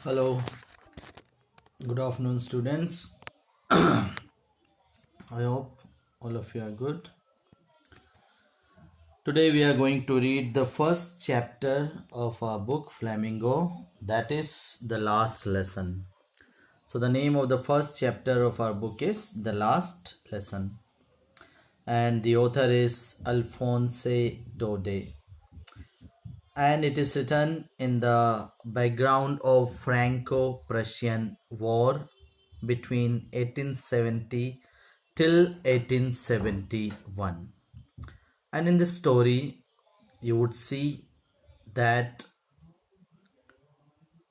Hello, good afternoon, students. I hope all of you are good. Today, we are going to read the first chapter of our book, Flamingo, that is the last lesson. So, the name of the first chapter of our book is The Last Lesson, and the author is Alphonse Daudet. And it is written in the background of Franco-Prussian War between 1870 till 1871. And in this story, you would see that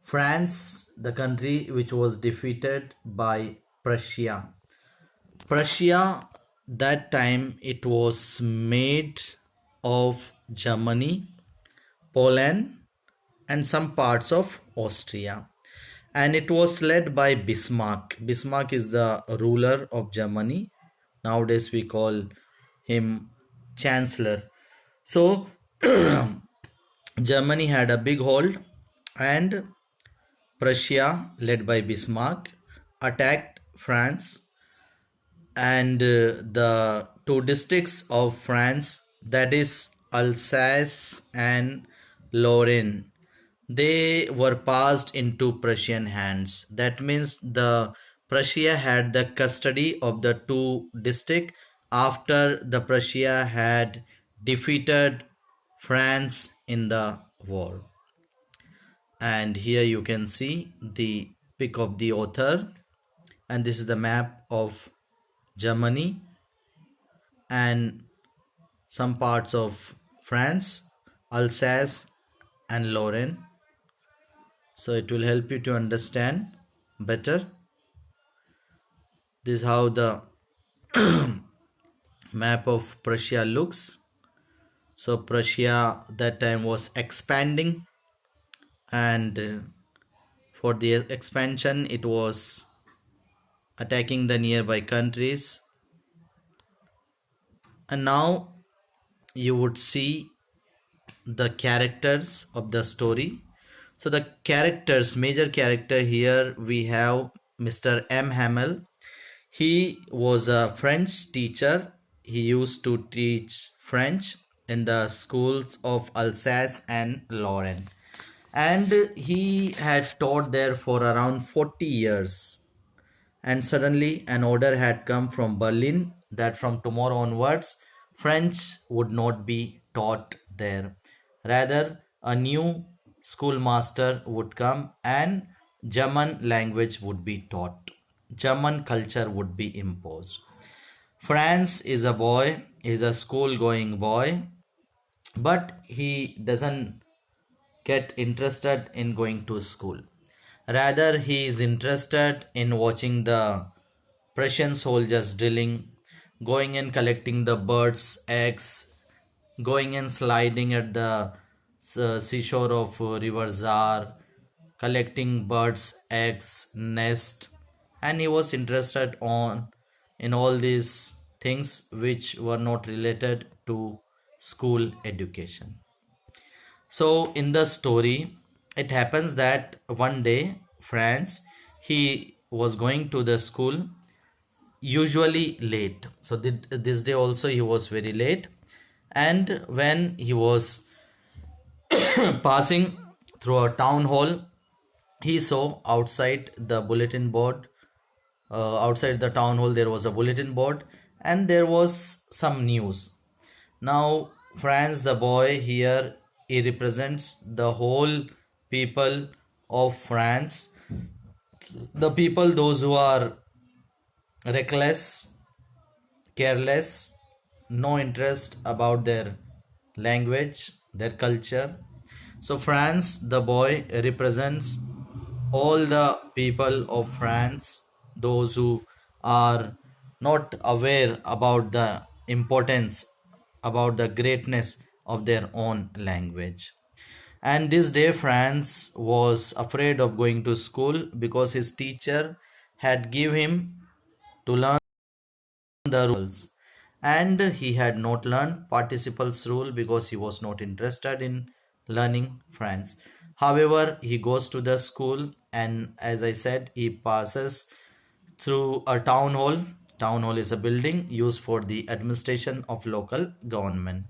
France, the country which was defeated by Prussia. Prussia, that time it was made of Germany, Poland, and some parts of Austria. And it was led by Bismarck. Bismarck is the ruler of Germany. Nowadays we call him Chancellor. So Germany had a big hold, and Prussia, led by Bismarck, attacked France, and the two districts of France, that is Alsace and Lorraine, they were passed into Prussian hands. That means the Prussia had the custody of the two districts after the Prussia had defeated France in the war. And here you can see the pic of the author, and this is the map of Germany and some parts of France, Alsace and Lorraine. So it will help you to understand better. This is how the map of Prussia looks. So Prussia that time was expanding, and for the expansion it was attacking the nearby countries. And now you would see the characters of the story. So the characters, major character here we have Mr. M. Hamel. He was a French teacher. He used to teach French in the schools of Alsace and Lorraine. And he had taught there for around 40 years. And suddenly an order had come from Berlin that from tomorrow onwards, French would not be taught there. Rather, a new schoolmaster would come and German language would be taught. German culture would be imposed. France is a boy, is a school going boy, but he doesn't get interested in going to school. Rather, he is interested in watching the Prussian soldiers drilling, going and collecting the birds' eggs, going and sliding at the seashore of River Zar, collecting birds' eggs, nest, and he was interested in all these things which were not related to school education. So in the story, it happens that one day, France, he was going to the school usually late. So this day also he was very late. And when he was passing through a town hall, he saw outside the bulletin board, outside the town hall, there was a bulletin board and there was some news. Now, France, the boy here, he represents the whole people of France. The people, those who are reckless, careless, no interest about their language, their culture. So, France, the boy, represents all the people of France, those who are not aware about the importance, about the greatness of their own language. And this day, France was afraid of going to school because his teacher had given him to learn the rules, and he had not learned participles rule because he was not interested in learning French. However, he goes to the school, and as I said, he passes through a town hall. Town hall is a building used for the administration of local government.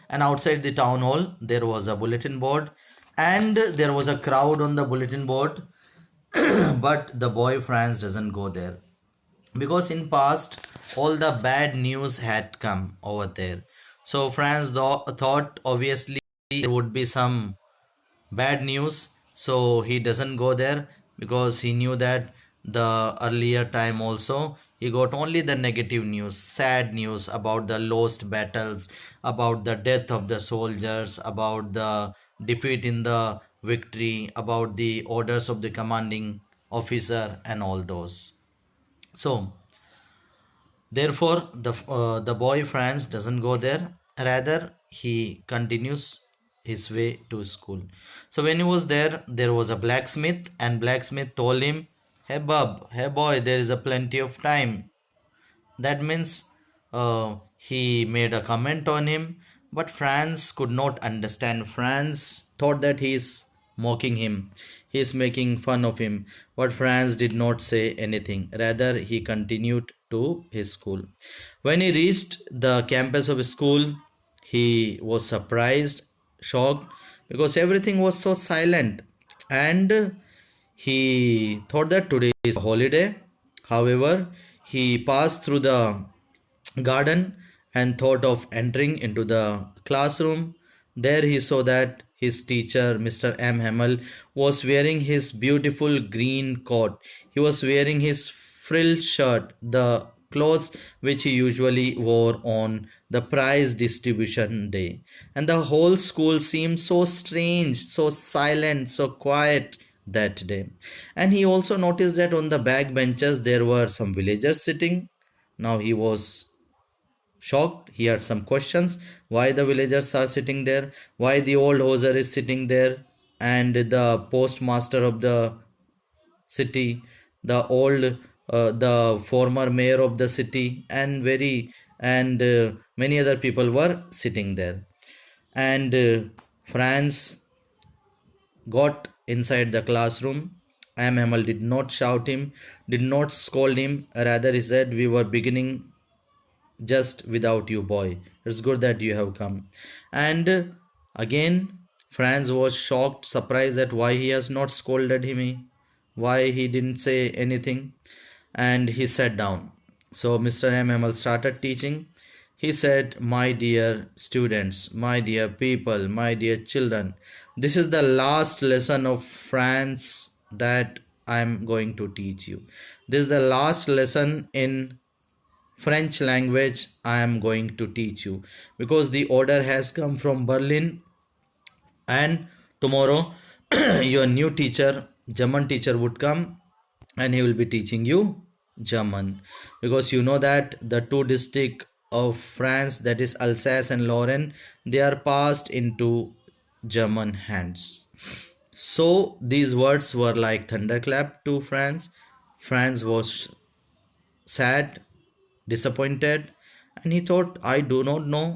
And outside the town hall, there was a bulletin board, and there was a crowd on the bulletin board. But the boy Franz doesn't go there, because in past all the bad news had come over there. So Franz thought obviously there would be some bad news, so he doesn't go there, because he knew that the earlier time also he got only the negative news, sad news about the lost battles, about the death of the soldiers, about the defeat in the victory, about the orders of the commanding officer, and all those. So therefore, the boy Franz doesn't go there. Rather, he continues his way to school. So when he was there, there was a blacksmith, and blacksmith told him, "Hey bub, hey boy, there is a plenty of time." That means he made a comment on him, but Franz could not understand. Franz thought that he is mocking him, he is making fun of him, but Franz did not say anything. Rather, he continued to his school. When he reached the campus of his school, he was surprised, shocked, because everything was so silent, and he thought that today is a holiday. However, he passed through the garden and thought of entering into the classroom. There he saw that his teacher, Mr. M. Hamel, was wearing his beautiful green coat. He was wearing his frilled shirt, the clothes which he usually wore on the prize distribution day. And the whole school seemed so strange, so silent, so quiet that day. And he also noticed that on the back benches there were some villagers sitting. Now he was shocked. He had some questions: why the villagers are sitting there, why the old hoser is sitting there, and the postmaster of the city, the former mayor of the city, and many other people were sitting there. And Franz got inside the classroom. Am Hamel did not shout him, did not scold him. Rather, he said, "We were beginning just without you, boy. It's good that you have come." And again, Franz was shocked, surprised that why he has not scolded him, why he didn't say anything, and he sat down. So Mr. M. Hamel started teaching. He said, "My dear students, my dear people, my dear children, this is the last lesson of Franz that I am going to teach you. This is the last lesson in French language I am going to teach you, because the order has come from Berlin, and tomorrow your new teacher, German teacher, would come, and he will be teaching you German, because you know that the two districts of France, that is Alsace and Lorraine, they are passed into German hands." So these words were like thunderclap to Franz. Franz was sad, disappointed, and he thought, "I do not know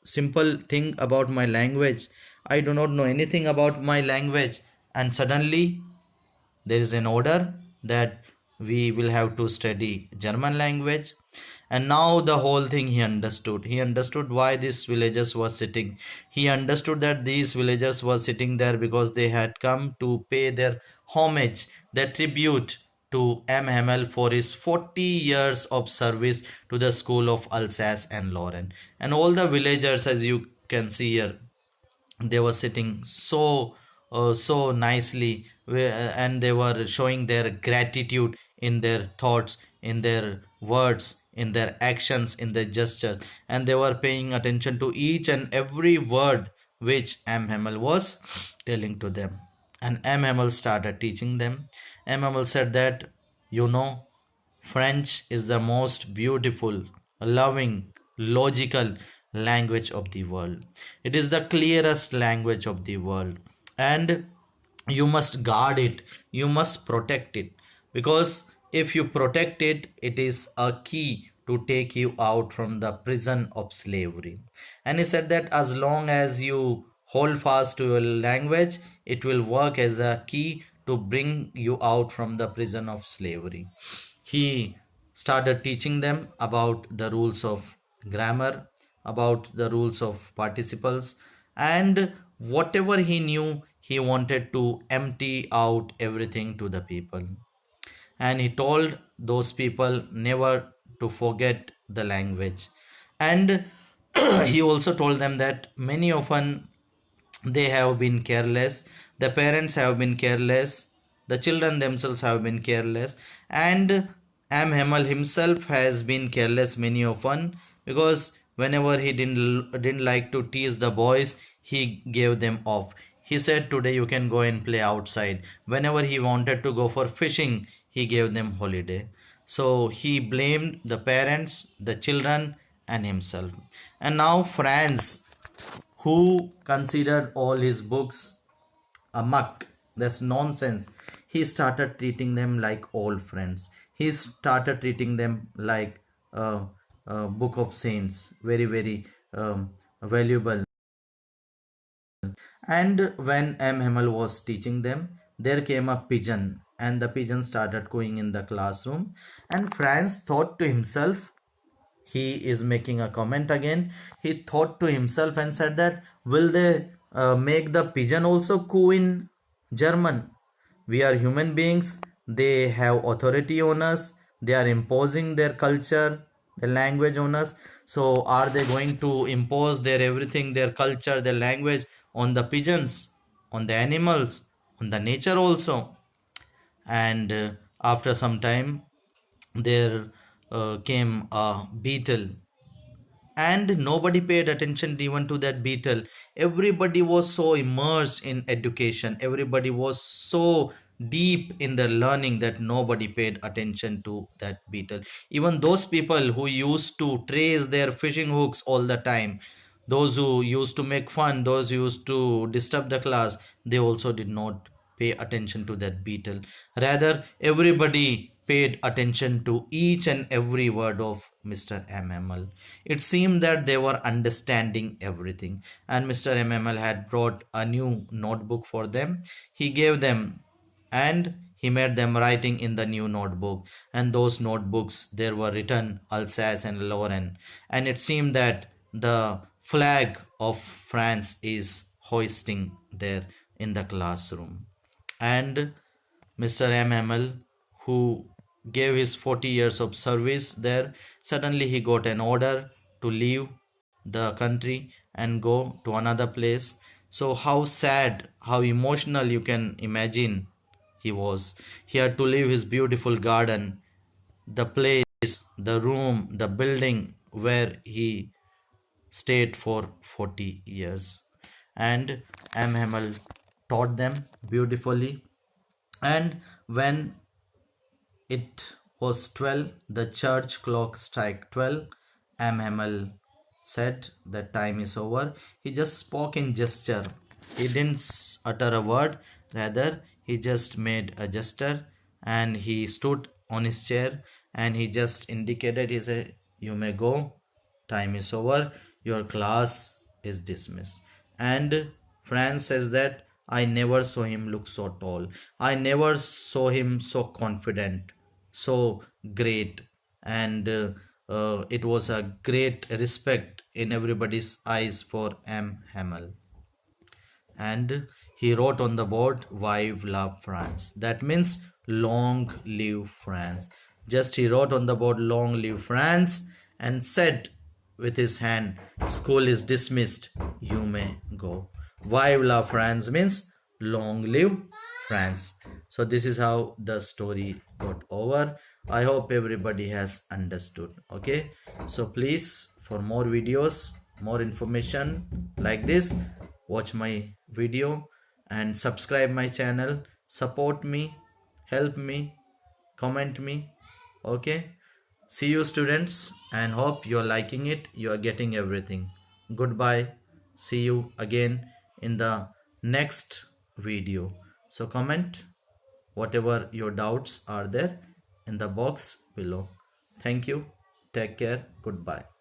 simple thing about my language. I do not know anything about my language." And suddenly there is an order that we will have to study German language. And now the whole thing he understood. He understood why these villagers were sitting. He understood that these villagers were sitting there because they had come to pay their homage, their tribute to M. Hamel for his 40 years of service to the school of Alsace and Lorraine. And all the villagers, as you can see here, they were sitting so nicely, and they were showing their gratitude in their thoughts, in their words, in their actions, in their gestures, and they were paying attention to each and every word which M. Hamel was telling to them. And M. Hamel started teaching them. M. Hamel said that, you know, French is the most beautiful, loving, logical language of the world. It is the clearest language of the world. And you must guard it, you must protect it. Because if you protect it, it is a key to take you out from the prison of slavery. And he said that as long as you hold fast to your language. It will work as a key to bring you out from the prison of slavery. He started teaching them about the rules of grammar, about the rules of participles, and whatever he knew, he wanted to empty out everything to the people. And he told those people never to forget the language. And he also told them that many often they have been careless, the parents have been careless, the children themselves have been careless, and Am Hamel himself has been careless many often, because whenever he didn't like to tease the boys, he gave them off. He said today you can go and play outside. Whenever he wanted to go for fishing, he gave them holiday. So he blamed the parents, the children, and himself. And now France, who considered all his books a muck, that's nonsense, he started treating them like old friends. He started treating them like a book of saints, very, very valuable. And when M. Hamel was teaching them, there came a pigeon, and the pigeon started going in the classroom. And Franz thought to himself, he is making a comment again. He thought to himself and said that, will they make the pigeon also coo in German? We are human beings. They have authority on us. They are imposing their culture, their language on us. So are they going to impose their everything, their culture, their language on the pigeons, on the animals, on the nature also? And after some time, there came a beetle, and nobody paid attention even to that beetle. Everybody was so immersed in education, everybody was so deep in their learning that nobody paid attention to that beetle. Even those people who used to trace their fishing hooks all the time, those who used to make fun, those who used to disturb the class, they also did not pay attention to that beetle. Rather, everybody paid attention to each and every word of Mr. MML. It seemed that they were understanding everything, and Mr. MML had brought a new notebook for them. He gave them, and he made them writing in the new notebook. And those notebooks, there were written Alsace and Lorraine, and it seemed that the flag of France is hoisting there in the classroom. And Mr. MML, who gave his 40 years of service there, suddenly he got an order to leave the country and go to another place. So how sad, how emotional, you can imagine he was. He had to leave his beautiful garden, the place, the room, the building where he stayed for 40 years. And M. Hamel taught them beautifully. And when it was 12, the church clock struck 12. M. Hamel said that time is over. He just spoke in gesture. He didn't utter a word, rather, he just made a gesture, and he stood on his chair and he just indicated, he said, you may go, time is over, your class is dismissed. And Franz says that I never saw him look so tall, I never saw him so confident, so great. And it was a great respect in everybody's eyes for M. Hamel. And he wrote on the board, Vive la France. That means long live France. Just he wrote on the board, long live France, and said with his hand, school is dismissed, you may go. Vive la France means long live France. So this is how the story got over. I hope everybody has understood. Okay, so please, for more videos, more information like this, watch my video and subscribe my channel. Support me, help me, comment me. Okay, see you students, and hope you're liking it, you're getting everything. Goodbye, see you again in the next video. So comment whatever your doubts are there in the box below. Thank you, take care, goodbye.